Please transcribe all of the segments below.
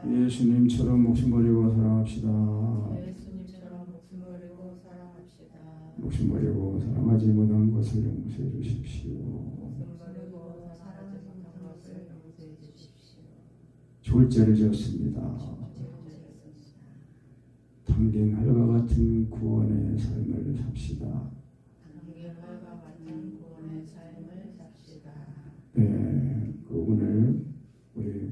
예수님처럼 목숨 버리고 사랑합시다. 예수님처럼 목숨 버리고 사랑합시다. 목숨 버리고 사랑하지 못한 것을 용서해 주십시오. 목숨 버리고 사랑하지 못한 것을 용서해 주십시오. 좋을 죄를 지었습니다. 당긴 활과 같은 구원의 삶을 삽시다. 당긴 활과 같은 구원의 삶을 삽시다. 네, 오늘 우리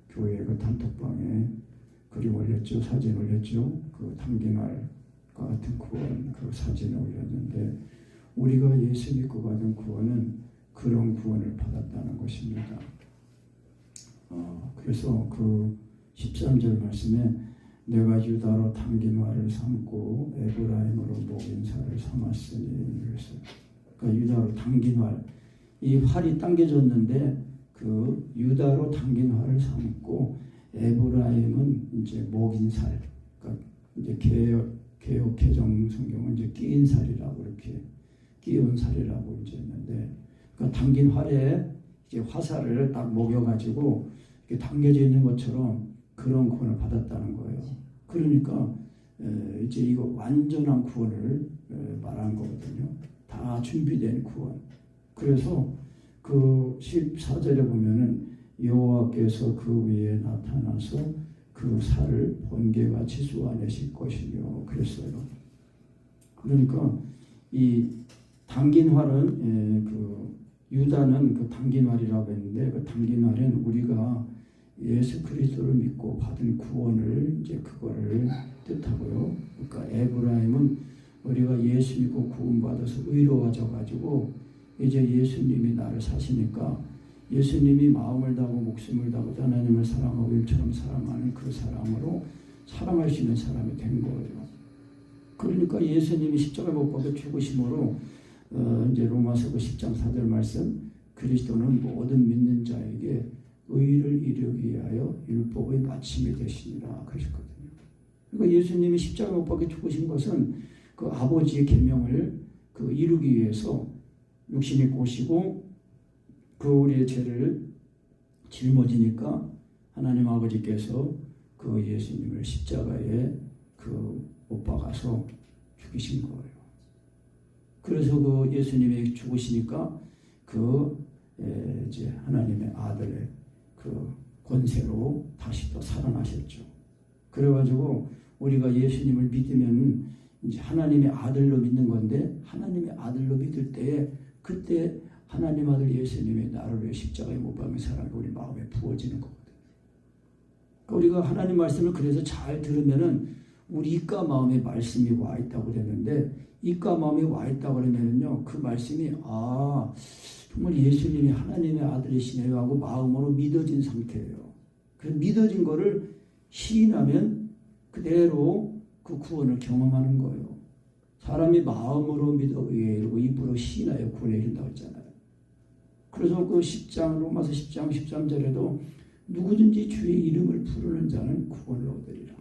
교회 그 단톡방에 글이 올렸죠. 사진 올렸죠. 그 당긴 활과 같은 구원 그 사진을 올렸는데 우리가 예수 믿고 받은 구원은 그런 구원을 받았다는 것입니다. 그래서 그 13절 말씀에 내가 유다로 당긴 활을 삼고 에브라임으로 목인 살을 삼았으니 그랬어요. 그러니까 유다로 당긴 활, 이 활이 당겨졌는데 그 유다로 당긴 활을 삼고 에브라임은 이제 목인 살, 그러니까 이제 개역 개정 성경은 이제 끼인 살이라고 이렇게 끼운 살이라고 이제 했는데, 그러니까 당긴 활에 이제 화살을 딱 먹여가지고 이렇게 당겨져 있는 것처럼 그런 구원을 받았다는 거예요. 그러니까 이제 이거 완전한 구원을 말하는 거거든요. 다 준비된 구원. 그래서 그 14절에 보면은 여호와께서 그 위에 나타나서 그 살을 번개같이 쏘아내실 것이며 그랬어요. 그러니까 이 당긴 활은 그 유다는 그 당긴 활이라고 했는데 그 당긴 활은 우리가 예수 그리스도를 믿고 받은 구원을 이제 그거를 뜻하고요. 그러니까 에브라임은 우리가 예수 믿고 구원받아서 의로워져 가지고 이제 예수님이 나를 사시니까 예수님이 마음을 다하고 목숨을 다하고 하나님을 사랑하고 일처럼 사랑하는 그 사랑으로 사랑할 수 있는 사람이 된 거예요. 그러니까 예수님이 십자가에 못 박혀 죽으심으로 이제 로마서 그 10장 4절 말씀 그리스도는 모든 믿는 자에게 의를 이루기 위하여 율법의 마침이 되시니라 그러셨거든요. 그러니까 예수님이 십자가에 못 박혀 죽으신 것은 그 아버지의 계명을 그 이루기 위해서 육신이 오시고 그 우리의 죄를 짊어지니까 하나님 아버지께서 그 예수님을 십자가에 그 못 박아서 죽이신 거예요. 그래서 그 예수님이 죽으시니까 그 이제 하나님의 아들의 그 권세로 다시 또 살아나셨죠. 그래가지고 우리가 예수님을 믿으면 이제 하나님의 아들로 믿는 건데 하나님의 아들로 믿을 때에 그때 하나님 아들 예수님이 나를 위해 십자가에 못 박은 사랑이 우리 마음에 부어지는 거거든요. 그러니까 우리가 하나님 말씀을 그래서 잘 들으면은 우리 입과 마음에 말씀이 와 있다고 그랬는데 입과 마음이 와 있다고 그러면은요 그 말씀이 정말 예수님이 하나님의 아들이시네요 하고 마음으로 믿어진 상태예요. 그래서 믿어진 거를 시인하면 그대로 그 구원을 경험하는 거예요. 사람이 마음으로 믿어 의에 이르고 입으로 시인하여 구원에 이른다고 했잖아요. 그래서 그 10장 로마서 10장 13절에도 누구든지 주의 이름을 부르는 자는 구원을 얻으리라.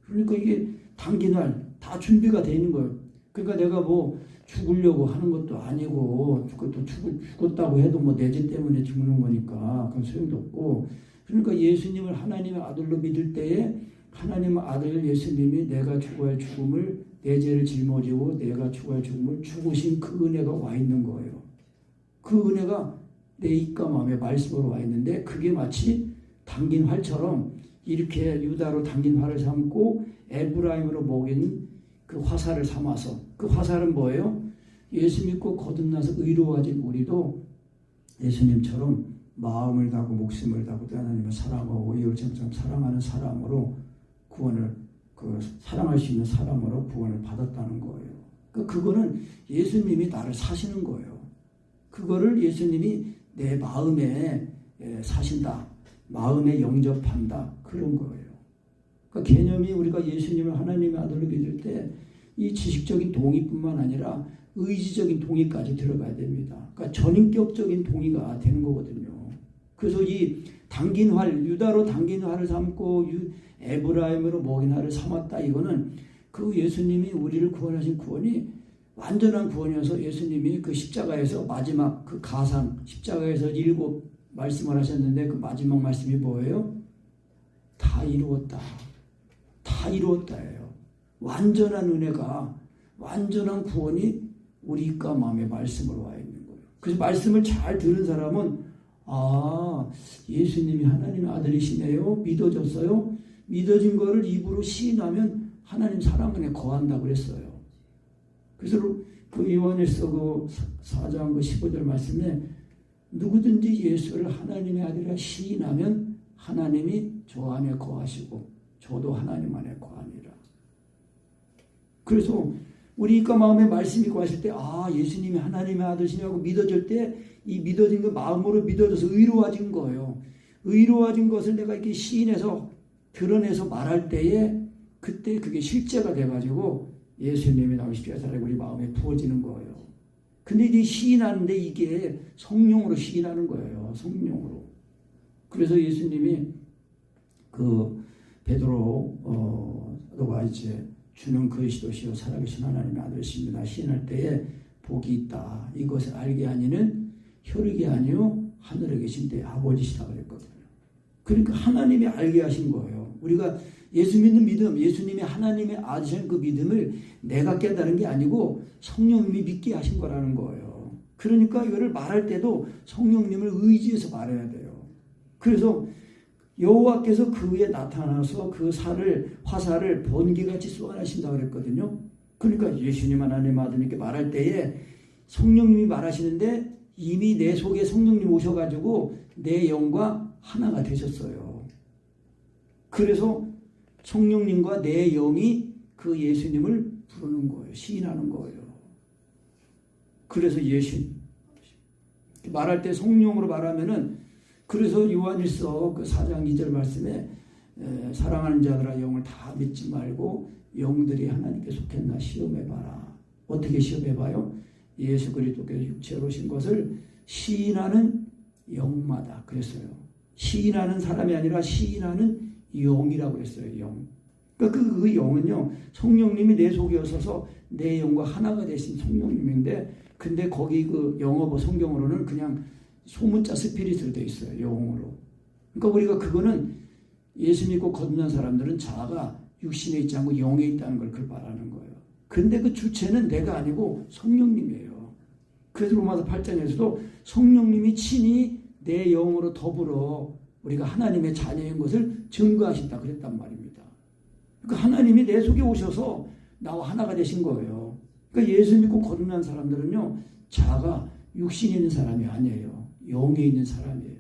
그러니까 이게 당긴 날 다 준비가 되어 있는 거예요. 그러니까 내가 뭐 죽으려고 하는 것도 아니고 그것도 죽었다고 해도 뭐 내 죄 때문에 죽는 거니까 그건 소용도 없고, 그러니까 예수님을 하나님의 아들로 믿을 때에 하나님의 아들 예수님이 내가 죽어야 할 죽음을 내 죄를 짊어지고 내가 죽어야 할 죽음을 죽으신 그 은혜가 와 있는 거예요. 그 은혜가 내 입과 마음에 말씀으로 와 있는데 그게 마치 당긴 활처럼 이렇게 유다로 당긴 활을 삼고 에브라임으로 먹인 그 화살을 삼아서, 그 화살은 뭐예요? 예수 믿고 거듭나서 의로워진 우리도 예수님처럼 마음을 다하고 목숨을 다하고 하나님을 사랑하고 이웃처럼 사랑하는 사람으로 구원을 사랑할 수 있는 사람으로 구원을 받았다는 거예요. 그거는 예수님이 나를 사시는 거예요. 그거를 예수님이 내 마음에 사신다, 마음에 영접한다, 그런 거예요. 그러니까 개념이 우리가 예수님을 하나님의 아들로 믿을 때 이 지식적인 동의뿐만 아니라 의지적인 동의까지 들어가야 됩니다. 그러니까 전인격적인 동의가 되는 거거든요. 그래서 이 당긴 활, 유다로 당긴 활을 삼고 에브라임으로 먹인 활을 삼았다. 이거는 그 예수님이 우리를 구원하신 구원이 완전한 구원이어서 예수님이 그 십자가에서 마지막 그 가상, 십자가에서 7 말씀을 하셨는데 그 마지막 말씀이 뭐예요? 다 이루었다. 다 이루었다예요. 완전한 은혜가, 완전한 구원이 우리 입과 마음에 말씀으로 와 있는 거예요. 그래서 말씀을 잘 들은 사람은 아, 예수님이 하나님의 아들이시네요. 믿어졌어요. 믿어진 거를 입으로 시인하면 하나님 사랑 안에 거한다고 그랬어요. 그래서 그 요한일서 그 4장 그 15절 말씀에 누구든지 예수를 하나님의 아들이라 시인하면 하나님이 저 안에 거하시고 저도 하나님 안에 거하니라. 그래서 우리 입과 마음에 말씀이 거하실 때 아, 예수님이 하나님의 아들이시냐고 믿어질 때 이 믿어진 거 마음으로 믿어져서 의로워진 거예요. 의로워진 것을 내가 이렇게 시인해서 드러내서 말할 때에 그때 그게 실제가 돼가지고 예수님이 나오신 십자가에 우리 마음에 부어지는 거예요. 근데 이제 시인하는데 이게 성령으로 시인하는 거예요. 성령으로. 그래서 예수님이 그 베드로가 이제 주는 그리스도시요 살아계신 하나님의 아들이십니다. 시인할 때에 복이 있다. 이것을 알게 하니는 혈육이 아니요 하늘에 계신 때 아버지시다 그랬거든요. 그러니까 하나님이 알게 하신 거예요. 우리가 예수 믿는 믿음, 예수님이 하나님의 아들이신 그 믿음을 내가 깨달은 게 아니고 성령님이 믿게 하신 거라는 거예요. 그러니까 이거를 말할 때도 성령님을 의지해서 말해야 돼요. 그래서 여호와께서 그 위에 나타나서 그 화살을 번개같이 쏘아내신다 그랬거든요. 그러니까 예수님 하나님 아들님께 말할 때에 성령님이 말하시는데 이미 내 속에 성령님 오셔가지고 내 영과 하나가 되셨어요. 그래서 성령님과 내 영이 그 예수님을 부르는 거예요. 시인하는 거예요. 그래서 말할 때 성령으로 말하면은 그래서 요한일서 그 4장 2절 말씀에 사랑하는 자들아 영을 다 믿지 말고 영들이 하나님께 속했나 시험해봐라. 어떻게 시험해봐요? 예수 그리스도께서 육체로 오신 것을 시인하는 영마다 그랬어요. 시인하는 사람이 아니라 시인하는 영이라고 그랬어요. 영. 그러니까 그 영은요 성령님이 내 속에 오셔서 내 영과 하나가 되신 성령님인데 근데 거기 그 영어보 성경으로는 그냥 소문자 스피릿으로 되어 있어요. 영으로. 그러니까 우리가 그거는 예수 믿고 거듭난 사람들은 자아가 육신에 있지 않고 영에 있다는 걸 그걸 말하는 거예요. 근데 그 주체는 내가 아니고 성령님이에요. 그래서 로마서 8장에서도 성령님이 친히 내 영으로 더불어 우리가 하나님의 자녀인 것을 증거하신다 그랬단 말입니다. 그러니까 하나님이 내 속에 오셔서 나와 하나가 되신 거예요. 그러니까 예수 믿고 거듭난 사람들은요 자아가 육신에 있는 사람이 아니에요. 영에 있는 사람이에요.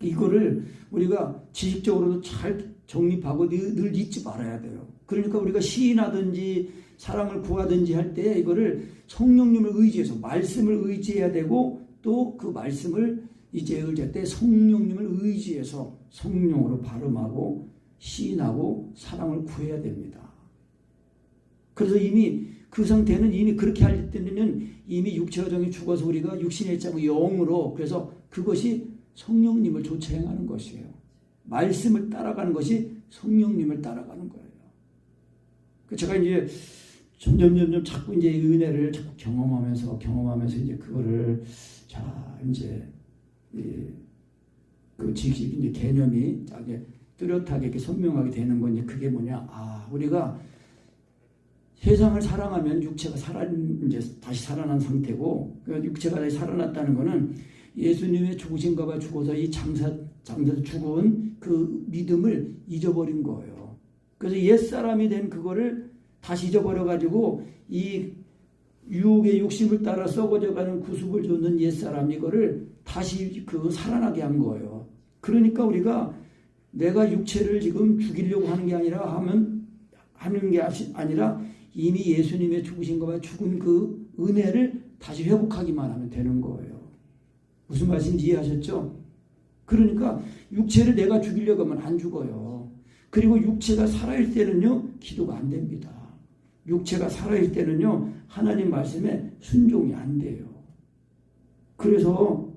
이거를 우리가 지식적으로도 잘 정립하고 늘 잊지 말아야 돼요. 그러니까 우리가 시인하든지 사랑을 구하든지 할 때 이거를 성령님을 의지해서 말씀을 의지해야 되고 또 그 말씀을 이제 의지할 때 성령님을 의지해서 성령으로 발음하고 시인하고 사랑을 구해야 됩니다. 그래서 이미 그 상태는 이미 그렇게 할 때는 이미 육체가 정이 죽어서 우리가 육신에 있지 않고 영으로 그래서 그것이 성령님을 조차 행하는 것이에요. 말씀을 따라가는 것이 성령님을 따라가는 거예요. 제가 이제 점점 자꾸 이제 은혜를 자꾸 경험하면서 이제 그거를 자 이제 그 지식 이제 개념이 이제 뚜렷하게 이렇게 선명하게 되는 건 이제 그게 뭐냐? 아 우리가 세상을 사랑하면 육체가 이제 다시 살아난 상태고 그러니까 육체가 다시 살아났다는 거는 예수님의 죽으신 것과 죽어서 이 장사에서 죽은 그 믿음을 잊어버린 거예요. 그래서 옛사람이 된 그거를 다시 잊어버려가지고 이 유혹의 욕심을 따라 썩어져가는 구습을 줬는 옛사람 이거를 다시 살아나게 한 거예요. 그러니까 우리가 내가 육체를 지금 죽이려고 하는 게 아니라 이미 예수님의 죽으신 것과 죽은 그 은혜를 다시 회복하기만 하면 되는 거예요. 무슨 말씀인지 이해하셨죠? 그러니까 육체를 내가 죽이려고 하면 안 죽어요. 그리고 육체가 살아있을 때는요 기도가 안 됩니다. 육체가 살아있을 때는요 하나님 말씀에 순종이 안 돼요. 그래서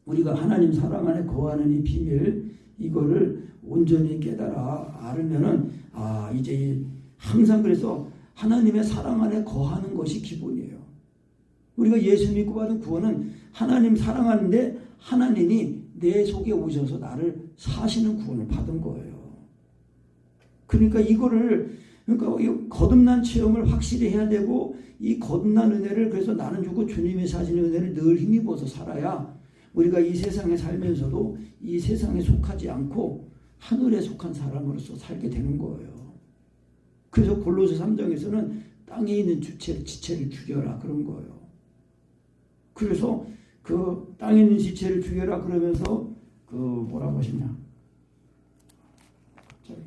우리가 하나님 사랑 안에 거하는 이 비밀 이거를 온전히 깨달아 알으면은 이제 항상 그래서 하나님의 사랑 안에 거하는 것이 기본이에요. 우리가 예수 믿고 받은 구원은 하나님 사랑하는데 하나님이 내 속에 오셔서 나를 사시는 구원을 받은 거예요. 그러니까 이거를 이 거듭난 체험을 확실히 해야 되고 이 거듭난 은혜를 그래서 나는 주고 주님이 사시는 은혜를 늘 힘입어서 살아야 우리가 이 세상에 살면서도 이 세상에 속하지 않고 하늘에 속한 사람으로서 살게 되는 거예요. 그래서 골로새 3장에서는 땅에 있는 지체를 죽여라 그런 거예요. 그래서 그 땅에 있는 지체를 죽여라 그러면서 그 뭐라고 하시냐? 저기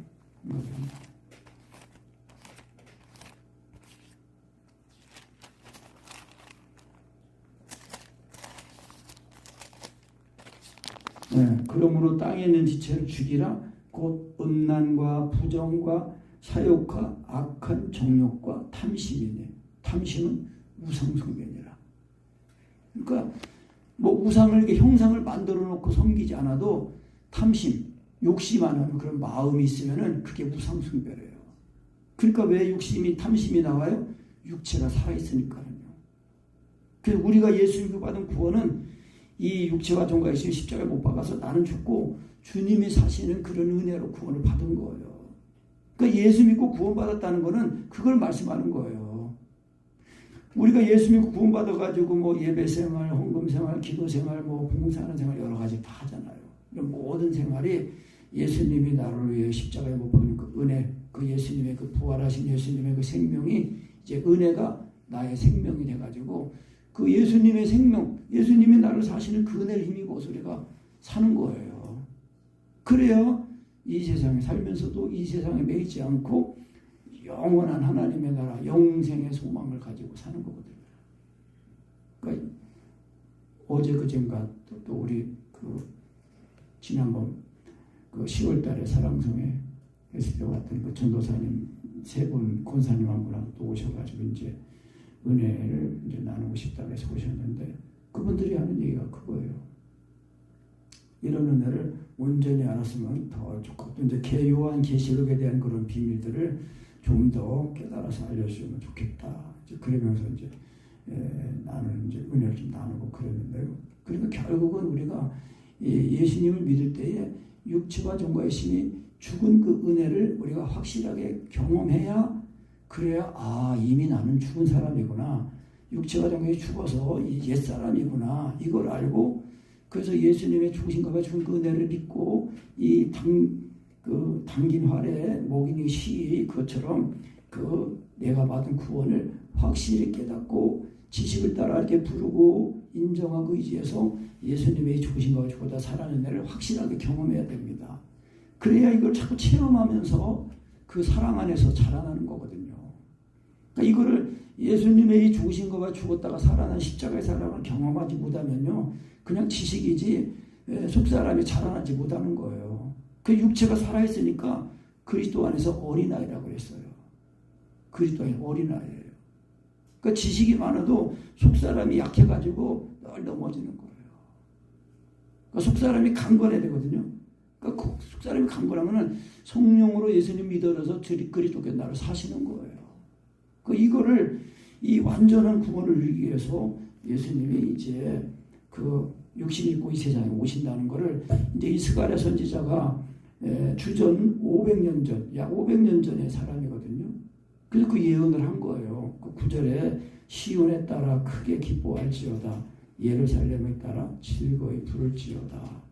네, 그러므로 땅에 있는 지체를 죽이라 곧 음란과 부정과 사욕과 악한 정욕과 탐심이네. 탐심은 우상숭배니라. 그러니까 뭐 우상을 이렇게 형상을 만들어 놓고 섬기지 않아도 탐심, 욕심하는 그런 마음이 있으면은 그게 우상숭배래요. 그러니까 왜 욕심이 탐심이 나와요? 육체가 살아 있으니까요. 그래서 우리가 예수 믿고 받은 구원은 이 육체와 종과 있으면 십자가에 못 박아서 나는 죽고 주님이 사시는 그런 은혜로 구원을 받은 거예요. 그러니까 예수 믿고 구원받았다는 거는 그걸 말씀하는 거예요. 우리가 예수 믿고 구원받아가지고 뭐 예배 생활, 헌금 생활, 기도 생활, 뭐 봉사하는 생활 여러 가지 다 하잖아요. 이런 모든 생활이 예수님이 나를 위해 십자가에 못 박는 그 은혜, 그 예수님의 그 부활하신 예수님의 그 생명이 이제 은혜가 나의 생명이 돼가지고 그 예수님의 생명, 예수님이 나를 사시는 그 은혜를 힘입어서 우리가 사는 거예요. 그래야 이 세상에 살면서도 이 세상에 매이지 않고 영원한 하나님의 나라, 영생의 소망을 가지고 사는 거거든요. 그러니까 어제 그젠가 또 우리 그 지난번 그 10월 달에 사랑성에 했을 때 왔던 그 전도사님 세 분, 권사님 한 분하고 또 오셔가지고 이제 은혜를 이제 나누고 싶다고 해서 오셨는데 그분들이 하는 얘기가 그거예요. 이런 은혜를 온전히 알았으면 더 좋고 또 이제 요한 계시록에 대한 그런 비밀들을 좀 더 깨달아서 알려주면 좋겠다. 이제 그러면서 이제 나는 이제 은혜를 좀 나누고 그랬는데요. 그러니까 결국은 우리가 예수님을 믿을 때에 육체와 종과의 신이 죽은 그 은혜를 우리가 확실하게 경험해야 그래야 이미 나는 죽은 사람이구나. 육체와 종과의 죽어서 옛사람이구나. 이걸 알고 그래서 예수님의 죽으신 것과 죽은 그 은혜를 믿고 이 당긴 활에 목인 시 그것처럼 그 내가 받은 구원을 확실히 깨닫고 지식을 따라 이렇게 부르고 인정하고 의지해서 예수님의 죽으신 것과 죽었다 살아난 은혜를 확실하게 경험해야 됩니다. 그래야 이걸 자꾸 체험하면서 그 사랑 안에서 자라나는 거거든요. 그러니까 이거를 예수님의 죽으신 것과 죽었다가 살아난 십자가의 사랑을 경험하지 못하면요. 그냥 지식이지 속사람이 자라나지 못하는 거예요. 그 육체가 살아있으니까 그리스도 안에서 어린아이라고 그랬어요. 그리스도 안에 어린아이예요. 그러니까 지식이 많아도 속사람이 약해가지고 늘 넘어지는 거예요. 그러니까 속사람이 강건해야 되거든요. 그러니까 속사람이 강건하면은 성령으로 예수님 믿어서 그리스도께 나를 사시는 거예요. 그러니까 이거를 이 완전한 구원을 이루기 위해서 예수님이 이제 그 육신 입고 이 세상에 오신다는 거를 이제 이 스가랴 선지자가 주전 500년 전, 약 500년 전의 사람이거든요. 그래서 그 예언을 한 거예요. 그 9절에 시온에 따라 크게 기뻐할지어다. 예루살렘에 따라 즐거이 부를지어다.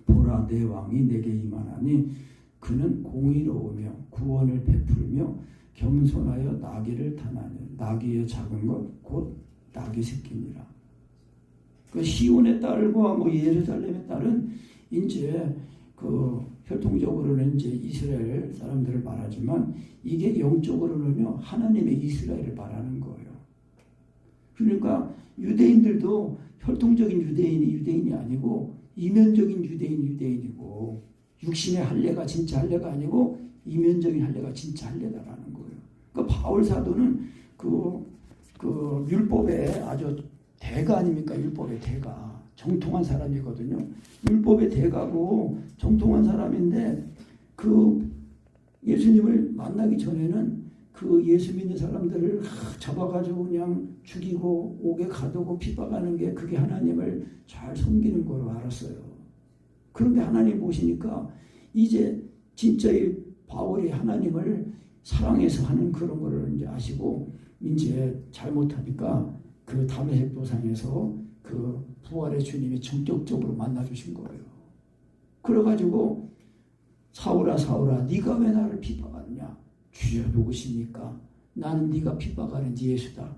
보라 내 왕이 내게 임하나니 그는 공의로우며 구원을 베풀며 겸손하여 나귀를 타나니 나귀의 작은 것 곧 나귀 새끼니라. 그 시온의 딸과 뭐 예루살렘의 딸은 이제 그 혈통적으로는 이제 이스라엘 사람들을 말하지만 이게 영적으로는요 하나님의 이스라엘을 말하는 거예요. 그러니까 유대인들도 혈통적인 유대인이 아니고 이면적인 유대인이고 육신의 할례가 진짜 할례가 아니고 이면적인 할례가 진짜 할례다라는 거예요. 그러니까 바울 사도는 그 율법의 아주 대가 아닙니까? 율법의 대가. 정통한 사람이거든요. 율법의 대가고 정통한 사람인데 그 예수님을 만나기 전에는 그 예수 믿는 사람들을 잡아가지고 그냥 죽이고 옥에 가두고 핍박하는 게 그게 하나님을 잘 섬기는 거로 알았어요. 그런데 하나님 보시니까 이제 진짜 이 바울이 하나님을 사랑해서 하는 그런 거를 이제 아시고 이제 잘못하니까 그 다메섹 도상에서 그 부활의 주님이 전격적으로 만나주신 거예요. 그래가지고 사울아 사울아 네가 왜 나를 핍박하느냐? 주여 누구십니까? 나는 네가 핍박하는 네 예수다.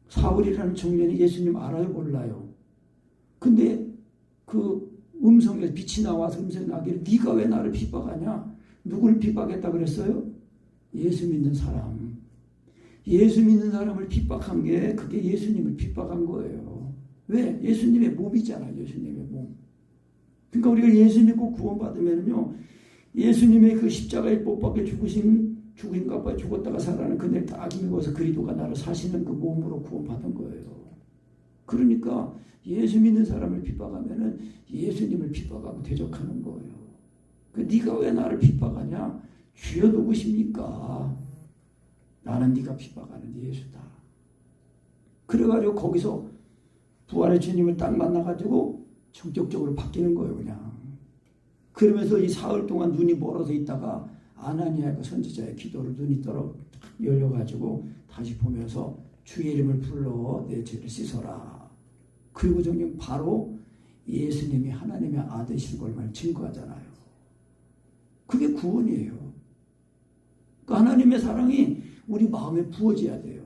사울이라는 청년이 예수님 알아요 몰라요? 근데 그 음성에서 빛이 나와서 음성이 나기를 네가 왜 나를 핍박하냐? 누구를 핍박했다 그랬어요? 예수 믿는 사람. 예수 믿는 사람을 핍박한 게 그게 예수님을 핍박한 거예요. 왜? 예수님의 몸이잖아요. 예수님의 몸. 그러니까 우리가 예수 믿고 구원받으면요, 예수님의 그 십자가에 못 박혀 죽으신가 봐요. 죽었다가 살아나는 그날 딱 입어서 그리스도가 나를 사시는 그 몸으로 구원받은 거예요. 그러니까 예수 믿는 사람을 핍박하면은 예수님을 핍박하고 대적하는 거예요. 네가 왜 나를 핍박하냐? 주여 누구십니까? 나는 네가 핍박하는 예수다. 그래가지고 거기서 부활의 주님을 딱 만나가지고 전격적으로 바뀌는 거예요, 그냥. 그러면서 이 사흘 동안 눈이 멀어서 있다가 아나니아 그 선지자의 기도를 눈이 열려가지고 다시 보면서 주의 이름을 불러 내 죄를 씻어라. 그리고 정녕 바로 예수님이 하나님의 아들이신 걸 증거하잖아요. 그게 구원이에요. 그러니까 하나님의 사랑이 우리 마음에 부어져야 돼요.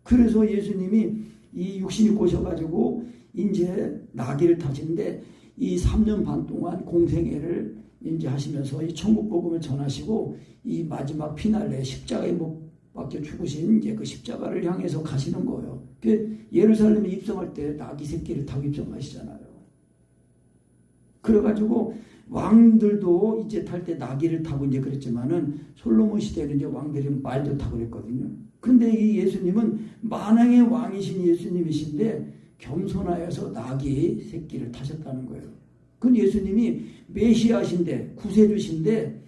그래서 예수님이 이 육신이 꼬셔가지고 이제 나귀를 타시는데 이 3년 반 동안 공생애를 이제 하시면서 이 천국 복음을 전하시고 이 마지막 피날레 십자가에 못 박혀 죽으신 이제 그 십자가를 향해서 가시는 거예요. 그 예루살렘에 입성할 때 나귀 새끼를 타고 입성하시잖아요. 그래가지고 왕들도 이제 탈 때 나귀를 타고 이제 그랬지만은 솔로몬 시대는 이제 왕들이 말도 타고 그랬거든요. 근데 이 예수님은 만왕의 왕이신 예수님이신데 겸손하여서 나귀 새끼를 타셨다는 거예요. 그건 예수님이 메시아신데 구세주신데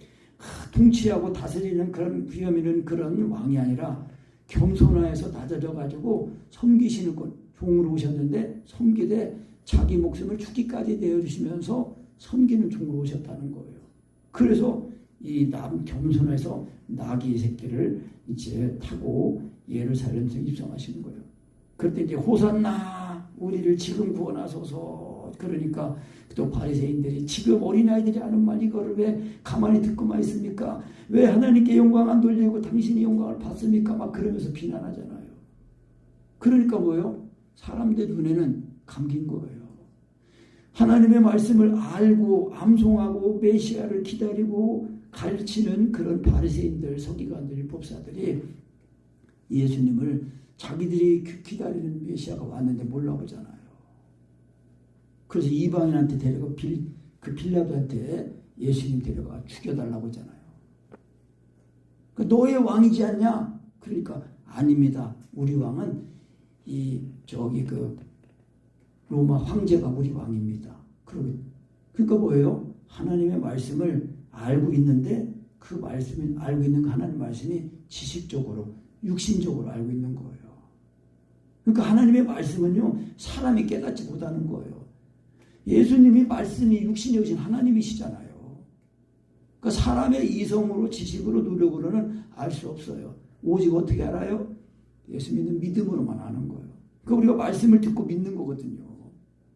통치하고 다스리는 그런 위험 있는 그런 왕이 아니라 겸손하여서 낮아져 가지고 섬기시는 것 종으로 오셨는데 섬기되 자기 목숨을 죽기까지 내어주시면서 섬기는 종으로 오셨다는 거예요. 그래서 이 겸손해서 나귀 새끼를 이제 타고 예루살렘에서 입성하시는 거예요. 그때 이제 호산나 우리를 지금 구원하소서. 그러니까 또 바리새인들이 지금 어린아이들이 하는 말 이거를 왜 가만히 듣고만 있습니까? 왜 하나님께 영광 안 돌리고 당신이 영광을 받습니까? 막 그러면서 비난하잖아요. 그러니까 뭐예요? 사람들 눈에는 감긴 거예요. 하나님의 말씀을 알고 암송하고 메시아를 기다리고 가르치는 그런 바리새인들, 서기관들, 법사들이 예수님을 자기들이 기다리는 메시아가 왔는데 몰라보잖아요. 그래서 이방인한테 데려가 그 빌라도한테 예수님 데려가 죽여달라고 하잖아요. 너의 왕이지 않냐? 그러니까 아닙니다. 우리 왕은 그 로마 황제가 우리 왕입니다. 그러니까 뭐예요? 하나님의 말씀을 알고 있는데 그 말씀을 알고 있는 그 하나님 말씀이 지식적으로 육신적으로 알고 있는 거예요. 그러니까 하나님의 말씀은요 사람이 깨닫지 못하는 거예요. 예수님이 말씀이 육신에 오신 하나님이시잖아요. 그러니까 사람의 이성으로 지식으로 노력으로는 알 수 없어요. 오직 어떻게 알아요? 예수 믿는 믿음으로만 아는 거예요. 그러니까 우리가 말씀을 듣고 믿는 거거든요.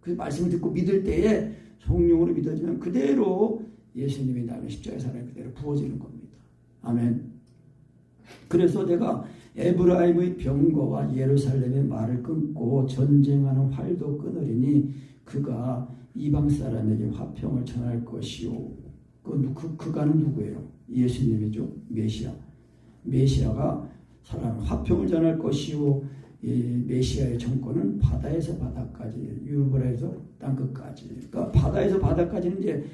그 말씀을 듣고 믿을 때에 성령으로 믿어지면 그대로 예수님이 나는 십자가의 사랑이 그대로 부어지는 겁니다. 아멘. 그래서 내가 에브라임의 병거와 예루살렘의 말을 끊고 전쟁하는 활도 끊으리니 그가 이방 사람에게 화평을 전할 것이요. 그가는 누구예요? 예수님이죠. 메시아가 사람 화평을 전할 것이요. 이 메시아의 정권은 바다에서 바다까지, 유브라에서 땅끝까지. 그러니까 바다에서 바다까지는 이제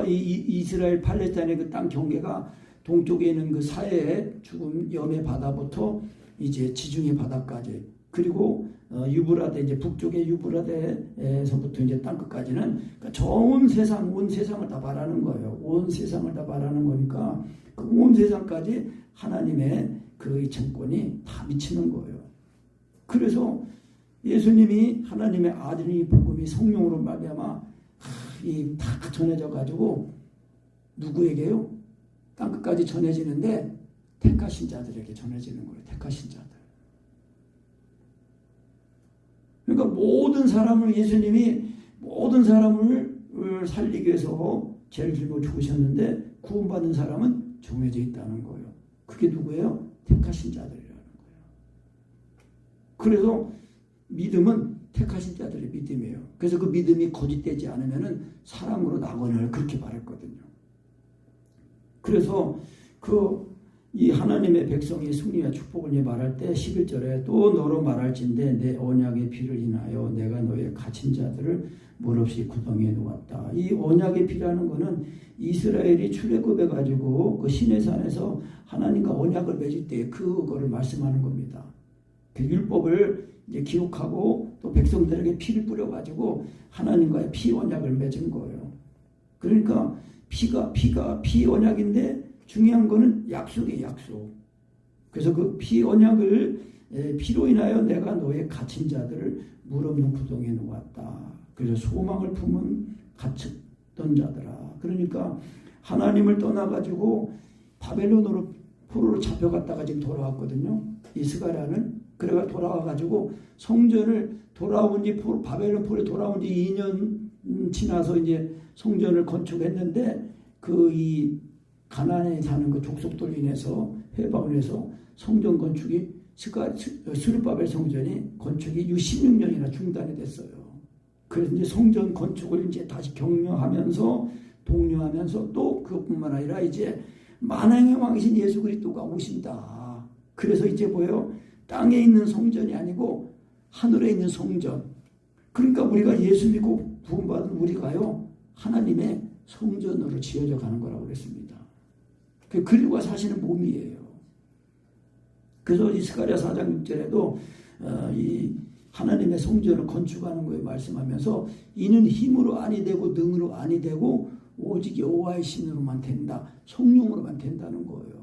이스라엘 팔레스타인의 그 땅 경계가 동쪽에 있는 그 사해 죽음 염의 바다부터 이제 지중해 바다까지, 그리고 유브라데 이제 북쪽의 유브라데에서부터 이제 땅끝까지는 그러니까 전 세상 온 세상을 다 말하는 거예요. 온 세상을 다 말하는 거니까 그 온 세상까지 하나님의 그 정권이 다 미치는 거예요. 그래서 예수님이 하나님의 아들이 복음이 성령으로 말미암아 다 전해져 가지고 누구에게요? 땅끝까지 전해지는데 택하신 자들에게 전해지는 거예요. 택하신 자들. 그러니까 모든 사람을 예수님이 모든 사람을 살리기 위해서 죄를 짊어 죽으셨는데 구원받은 사람은 정해져 있다는 거예요. 그게 누구예요? 택하신 자들이라는 거예요. 그래서 믿음은 택하신 자들의 믿음이에요. 그래서 그 믿음이 거짓되지 않으면은 사랑으로 나거늘 그렇게 말했거든요. 그래서 이 하나님의 백성이 승리와 축복을 말할 때 11절에 또 너로 말할진대 내 언약의 피를 인하여 내가 너의 갇힌 자들을 물없이 구덩이에 놓았다. 이 언약의 피라는 것은 이스라엘이 출애굽해 가지고 그 시내산에서 하나님과 언약을 맺을 때 그거를 말씀하는 겁니다. 그 율법을 이제 기록하고 또 백성들에게 피를 뿌려 가지고 하나님과의 피 언약을 맺은 거예요. 그러니까 피 언약인데 중요한 거는 약속이에요, 약속. 그래서 그 피 언약을 피로 인하여 내가 너의 갇힌 자들을 물 없는 구덩이에 놓았다. 그래서 소망을 품은 갇혔던 자들아. 그러니까 하나님을 떠나가지고 바벨론으로 포로로 잡혀갔다가 지금 돌아왔거든요. 이 스가랴는. 그래가 돌아와가지고 성전을 돌아온 지 바벨론 포로에 돌아온 지 2년 지나서 이제 성전을 건축했는데 이 가나안에 사는 그 족속들로 인해서 회방을 해서 성전 건축이 스룹바벨 성전이 건축이 16년이나 중단이 됐어요. 그래서 이제 성전 건축을 이제 다시 격려하면서 독려하면서 또 그것뿐만 아니라 이제 만왕의 왕이신 예수 그리스도가 오신다. 그래서 이제 뭐예요? 땅에 있는 성전이 아니고 하늘에 있는 성전. 그러니까 우리가 예수 믿고 구원받은 우리가요 하나님의 성전으로 지어져 가는 거라고 그랬습니다. 그리스도가 사시는 몸이에요. 그래서 이 스가랴 4장 6절에도 이 하나님의 성전을 건축하는 거에 말씀하면서 이는 힘으로 아니 되고 능으로 아니 되고 오직 여호와의 신으로만 된다. 성령으로만 된다는 거예요.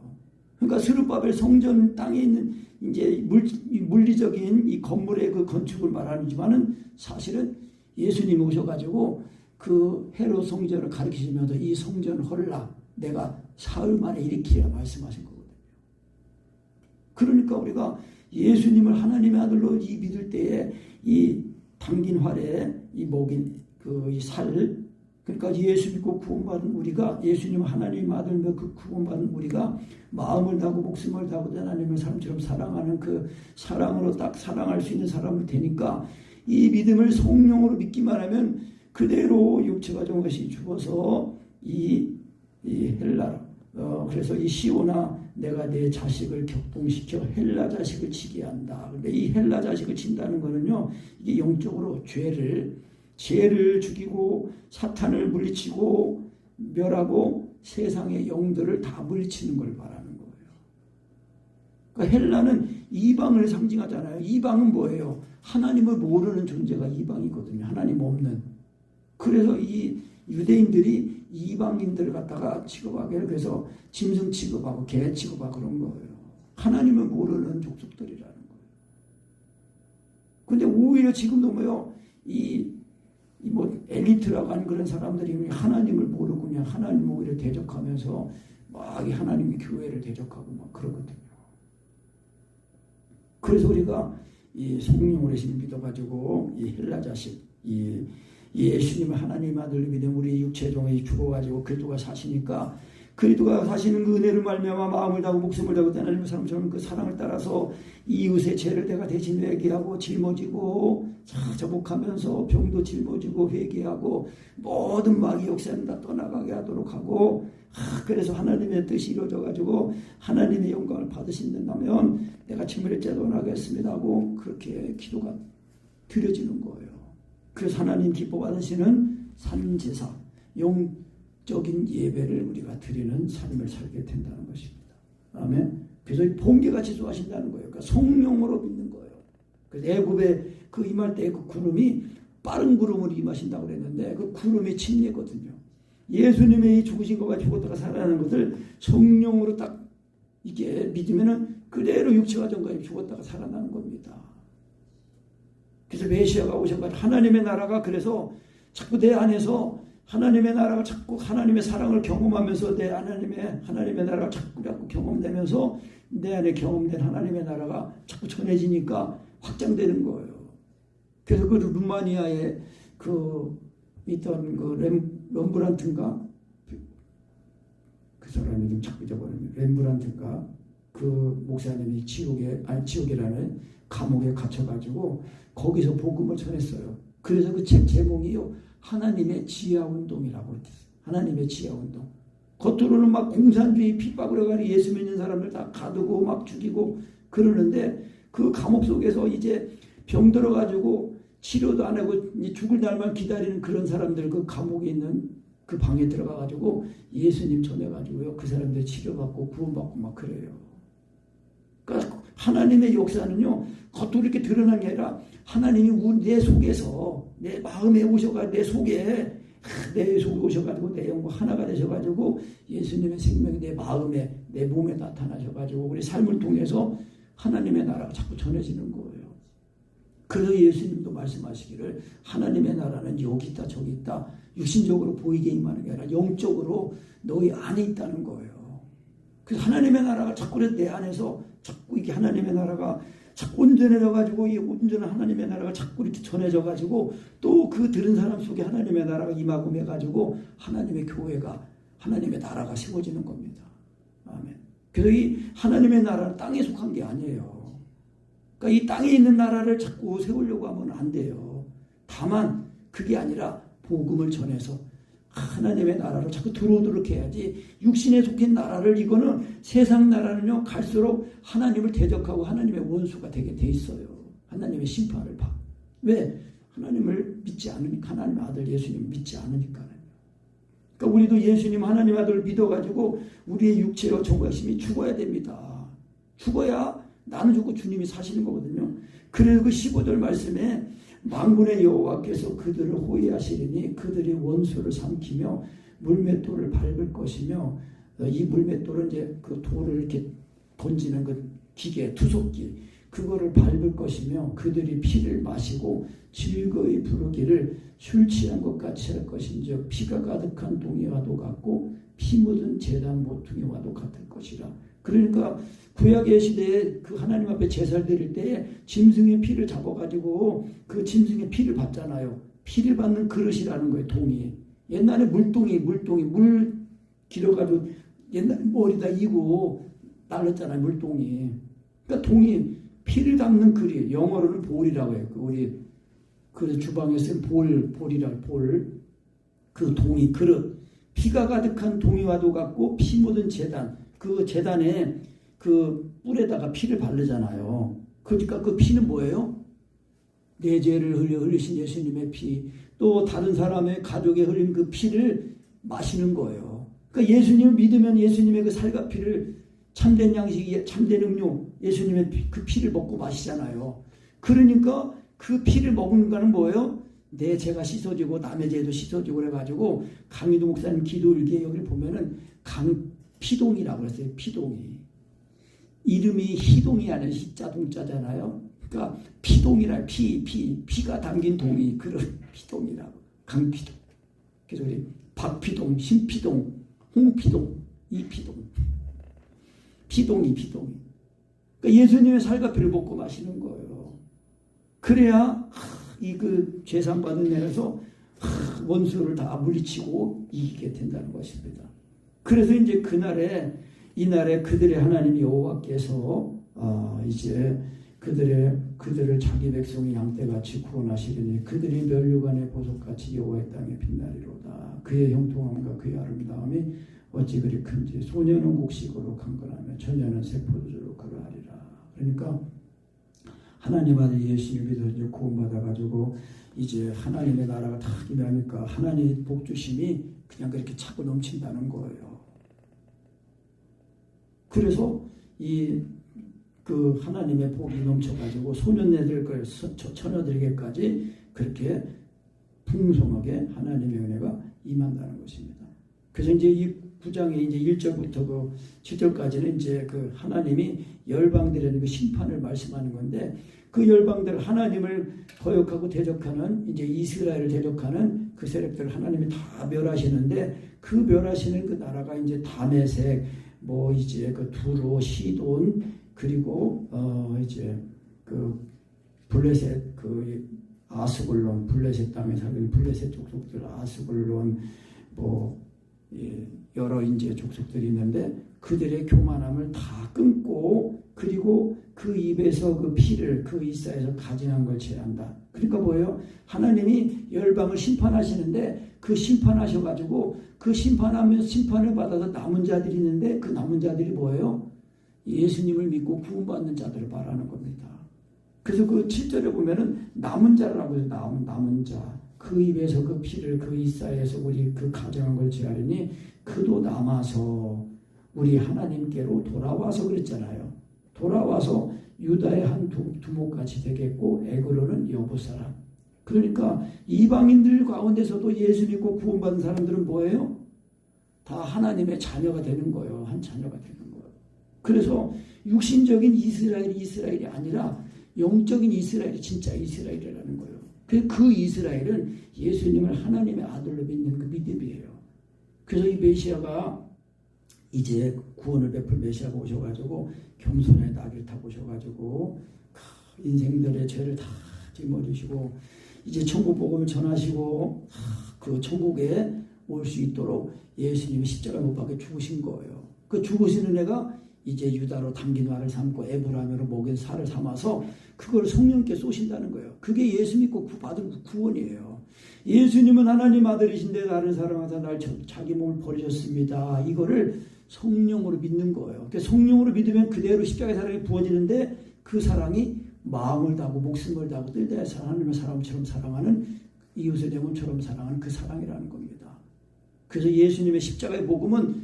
그러니까 스룹바벨 성전 땅에 있는 이제 물리적인 이 건물의 그 건축을 말하지만은 사실은 예수님이 오셔가지고 그 헤롯 성전을 가르치시면서 이 성전을 헐라 내가 사흘 만에 일으키라 말씀하신 거거든요. 그러니까 우리가 예수님을 하나님의 아들로 믿을 때에 이 당긴 활에 이 먹인 이 살 그러니까 예수 믿고 구원받은 우리가 예수님을 하나님의 아들로 그 구원받은 우리가 마음을 다하고 목숨을 다하고 하나님을 사람처럼 사랑하는 그 사랑으로 딱 사랑할 수 있는 사람을 되니까 이 믿음을 성령으로 믿기만 하면 그대로 육체가 된 것이 죽어서 이 헬라 그래서 이 시오나 내가 내 자식을 격동시켜 헬라 자식을 치게 한다. 근데 이 헬라 자식을 친다는 거는요 이게 영적으로 죄를 죽이고 사탄을 물리치고 멸하고 세상의 영들을 다 물리치는 걸 말하는 거예요. 그러니까 헬라는 이방을 상징하잖아요. 이방은 뭐예요? 하나님을 모르는 존재가 이방이거든요. 하나님 없는. 그래서 이 유대인들이 이방인들 갖다가 취급하게 그래서 짐승 취급하고 개 취급하고 그런 거예요. 하나님을 모르는 족속들이라는 거예요. 근데 오히려 지금도 뭐요? 엘리트라고 하는 그런 사람들이 하나님을 모르고 그냥 하나님을 오히려 대적하면서 막 하나님의 교회를 대적하고 막 그러거든요. 그래서 우리가 이 성령으로 믿어가지고 이 헬라 자식, 이 예수님을 하나님 아들로 믿음 우리 육체종에 죽어가지고 그리스도가 사시니까 그리스도가 사시는 그 은혜를 말미암아 마음을 다하고 목숨을 다하고 하나님의 사람처럼 그 사랑을 따라서 이웃의 죄를 내가 대신 회개하고 짊어지고 자복하면서 병도 짊어지고 회개하고 모든 마귀 역사는 다 떠나가게 하도록 하고 그래서 하나님의 뜻이 이루어져가지고 하나님의 영광을 받으신다면 내가 침례를 제도하겠습니다 하고 그렇게 기도가 드려지는 거예요. 그래서 하나님 기뻐 받으시는 산제사 영적인 예배를 우리가 드리는 삶을 살게 된다는 것입니다. 아멘. 그래서 번개같이 좋아하신다는 거예요. 그러니까 성령으로 믿는 거예요. 그래서 애굽에 그 임할 때 그 구름이 빠른 구름으로 임하신다고 그랬는데 그 구름의 침례거든요. 예수님의 이 죽으신 것과 죽었다가 살아나는 것을 성령으로 딱 이게 믿으면은 그대로 육체가 정가에 죽었다가 살아나는 겁니다. 그래서 메시아가 오셔가지고 하나님의 나라가 그래서 자꾸 내 안에서 하나님의 나라가 자꾸 하나님의 사랑을 경험하면서 내 하나님의 나라가 자꾸 경험되면서 내 안에 경험된 하나님의 나라가 자꾸 전해지니까 확장되는 거예요. 그래서 그 루마니아에 그 있던 그 렘브란트인가 그 사람이 좀 자꾸 잊어버리면 렘브란트인가 그 목사님이 지옥이라는 감옥에 갇혀가지고 거기서 복음을 전했어요. 그래서 그 책 제목이요 하나님의 지하운동이라고 했어요. 하나님의 지하운동. 겉으로는 막 공산주의 핍박을 해가지고 예수 믿는 사람들 다 가두고 막 죽이고 그러는데 그 감옥 속에서 이제 병들어가지고 치료도 안 하고 죽을 날만 기다리는 그런 사람들 그 감옥에 있는 그 방에 들어가가지고 예수님 전해가지고요 그 사람들 치료받고 구원받고 막 그래요. 그러니까 하나님의 역사는요 겉으로 이렇게 드러난 게 아니라 하나님이 내 속에서 내 마음에 오셔가지고 내 속에 오셔가지고 내 영과 하나가 되셔가지고 예수님의 생명이 내 마음에 내 몸에 나타나셔가지고 우리 삶을 통해서 하나님의 나라가 자꾸 전해지는 거예요. 그래서 예수님도 말씀하시기를 하나님의 나라는 여기 있다 저기 있다 육신적으로 보이게 임하는 게 아니라 영적으로 너희 안에 있다는 거예요. 그래서 하나님의 나라가 자꾸 내 안에서 자꾸 이게 하나님의 나라가 자꾸 온전해져가지고 이 온전한 하나님의 나라가 자꾸 이렇게 전해져가지고 또 그 들은 사람 속에 하나님의 나라가 임하고 해가지고 하나님의 교회가 하나님의 나라가 세워지는 겁니다. 아멘. 그래서 이 하나님의 나라는 땅에 속한 게 아니에요. 그러니까 이 땅에 있는 나라를 자꾸 세우려고 하면 안 돼요. 다만 그게 아니라 복음을 전해서 하나님의 나라를 자꾸 들어오도록 해야지 육신에 속한 나라를 이거는 세상 나라는요 갈수록 하나님을 대적하고 하나님의 원수가 되게 돼 있어요. 하나님의 심판을 받. 왜? 하나님을 믿지 않으니까 하나님의 아들 예수님을 믿지 않으니까요. 그러니까 우리도 예수님 하나님 아들을 믿어가지고 우리의 육체로 정욕심이 죽어야 됩니다. 죽어야 나는 죽고 주님이 사시는 거거든요. 그래서 그 15절 말씀에 만군의 여호와께서 그들을 호위하시리니 그들이 원수를 삼키며 물맷돌을 밟을 것이며 이 물맷돌은 이제 그 돌을 이렇게 던지는 그 기계 투석기 그거를 밟을 것이며 그들이 피를 마시고 즐거이 부르기를 술 취한 것 같이 할 것인즉 피가 가득한 동이와도 같고 피 묻은 제단 모퉁이와도 같을 것이라. 그러니까 구약의 시대에 그 하나님 앞에 제사를 드릴 때에 짐승의 피를 잡아가지고 그 짐승의 피를 받잖아요. 피를 받는 그릇이라는 거예요. 동이. 옛날에 물동이 물 길어가지고 옛날 머리다 이고 날렸잖아요. 물동이. 그러니까 동이 피를 담는 그릇. 영어로는 볼이라고 해요. 우리 그 주방에 쓴 볼이라고 볼. 그 동이 그릇. 피가 가득한 동이와도 같고 피 묻은 제단. 그 제단에 그 뿔에다가 피를 바르잖아요. 그러니까 그 피는 뭐예요? 내 죄를 흘리신 예수님의 피, 또 다른 사람의 가족에 흘린 그 피를 마시는 거예요. 그러니까 예수님을 믿으면 예수님의 그 살과 피를 참된 양식, 참된 음료, 예수님의 그 피를 먹고 마시잖아요. 그러니까 그 피를 먹는 거는 뭐예요? 내 죄가 씻어지고 남의 죄도 씻어지고 그래가지고 강희도 목사님 기도일기에 여기 보면은 피동이라고 했어요. 피동이. 이름이 희동이 아니라 희자동자잖아요. 그러니까 피동이라 피가 담긴 동이 그런 피동이라고. 강피동. 그래서 우리 박피동, 신피동, 홍피동, 이피동. 피동이. 그러니까 예수님의 살과 피를 먹고 마시는 거예요. 그래야 이 그 죄산 받은 내에서 원수를 다 물리치고 이기게 된다는 것입니다. 그래서 이제 이날에 그들의 하나님 여호와께서 이제 그들을 자기 백성의 양떼같이 구원하시리니 그들이 멸류관의 보석같이 여호와의 땅에 빛나리로다. 그의 형통함과 그의 아름다움이 어찌 그리 큰지 소년은 곡식으로 강건하며 처녀는 새 포도주로 그러하리라. 그러니까 하나님 아들 예수를 믿어 구원받아가지고 이제 하나님의 나라가 다 임하니까 하나님의 복주심이 그냥 그렇게 차고 넘친다는 거예요. 그래서 이 그 하나님의 복이 넘쳐가지고 소년네들 처녀들에게까지 그렇게 풍성하게 하나님의 은혜가 임한다는 것입니다. 그래서 이제 이 9장의 이제 1절부터 그 7절까지는 이제 그 하나님이 열방들에는 그 심판을 말씀하는 건데, 그 열방들 하나님을 거역하고 대적하는 이제 이스라엘을 대적하는 그 세력들을 하나님이 다 멸하시는데, 그 멸하시는 그 나라가 이제 다메섹, 뭐 이제 그 두로, 시돈, 그리고 이제 그 블레셋, 그 아스글론, 블레셋 땅에 살는 블레셋 족속들, 아스글론, 뭐 여러 이제 족속들이 있는데, 그들의 교만함을 다 끊고, 그리고 그 입에서 그 피를 그 이사에서 가증한 걸 제한다. 그러니까 뭐예요? 하나님이 열방을 심판하시는데, 그 심판하셔가지고 그 심판하면서 심판을 받아서 남은 자들이 있는데, 그 남은 자들이 뭐예요? 예수님을 믿고 구원받는 자들을 말하는 겁니다. 그래서 그 7절에 보면은 남은 자라고 해서 남은 자, 그 입에서 그 피를 그 이사에서 우리 그 가정한 걸 제하리니 그도 남아서 우리 하나님께로 돌아와서 그랬잖아요. 돌아와서 유다의 한 두목같이 되겠고 에그로는 여부 사람. 그러니까 이방인들 가운데서도 예수 믿고 구원받은 사람들은 뭐예요? 다 하나님의 자녀가 되는 거예요. 한 자녀가 되는 거예요. 그래서 육신적인 이스라엘이 아니라 영적인 이스라엘이 진짜 이스라엘이라는 거예요. 그 이스라엘은 예수님을 하나님의 아들로 믿는 그 믿음이에요. 그래서 이 메시아가 이제 구원을 베풀 메시아가 오셔가지고 겸손의 나귀를 타고 오셔가지고 인생들의 죄를 다 짊어지시고 이제 천국 복음을 전하시고 그 천국에 올 수 있도록 예수님이 십자가 못 박혀 죽으신 거예요. 그 죽으신 은혜가 이제 유다로 담긴 화를 삼고 에브라임으로 먹인 살을 삼아서 그걸 성령께 쏘신다는 거예요. 그게 예수 믿고 받은 구원이에요. 예수님은 하나님 아들이신데 나를 사랑하사 날 자기 몸을 버리셨습니다. 이거를 성령으로 믿는 거예요. 그러니까 성령으로 믿으면 그대로 십자가의 사랑이 부어지는데, 그 사랑이 마음을 다하고 목숨을 다하고 뜰때에 하나님의 사람처럼 사랑하는, 이웃의 내 몸처럼 사랑하는 그 사랑이라는 겁니다. 그래서 예수님의 십자가의 복음은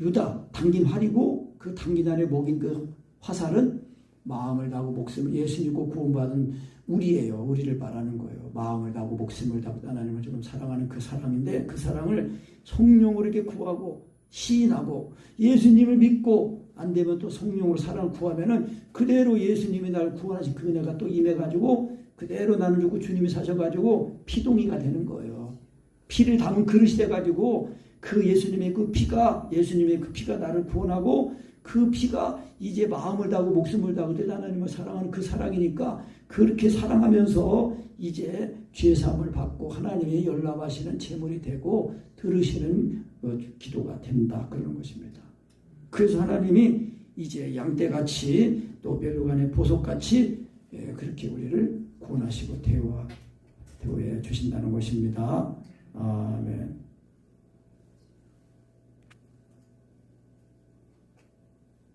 유다 당긴 활이고, 그 당긴 안에 먹인 그 화살은 마음을 다하고 목숨을, 예수 믿고 구원받은 우리예요. 우리를 말하는 거예요. 마음을 다하고 목숨을 다하고 하나님을 좀 사랑하는 그 사랑인데, 그 사랑을 성령으로 이렇게 구하고 시인하고 예수님을 믿고 안 되면 또 성령으로 사랑을 구하면은 그대로 예수님이 나를 구원하신 그 은혜가 또 임해가지고 그대로 나는 죽고 주님이 사셔가지고 피동이가 되는 거예요. 피를 담은 그릇이 돼가지고 그 예수님의 그 피가 나를 구원하고, 그 피가 이제 마음을 다하고 목숨을 다하고 하나님을 사랑하는 그 사랑이니까, 그렇게 사랑하면서 이제 죄사함을 받고 하나님의 연락하시는 제물이 되고 들으시는 기도가 된다, 그러는 것입니다. 그래서 하나님이 이제 양떼같이 또 멸류관의 보석같이 그렇게 우리를 구원하시고 대우해 주신다는 것입니다. 아멘.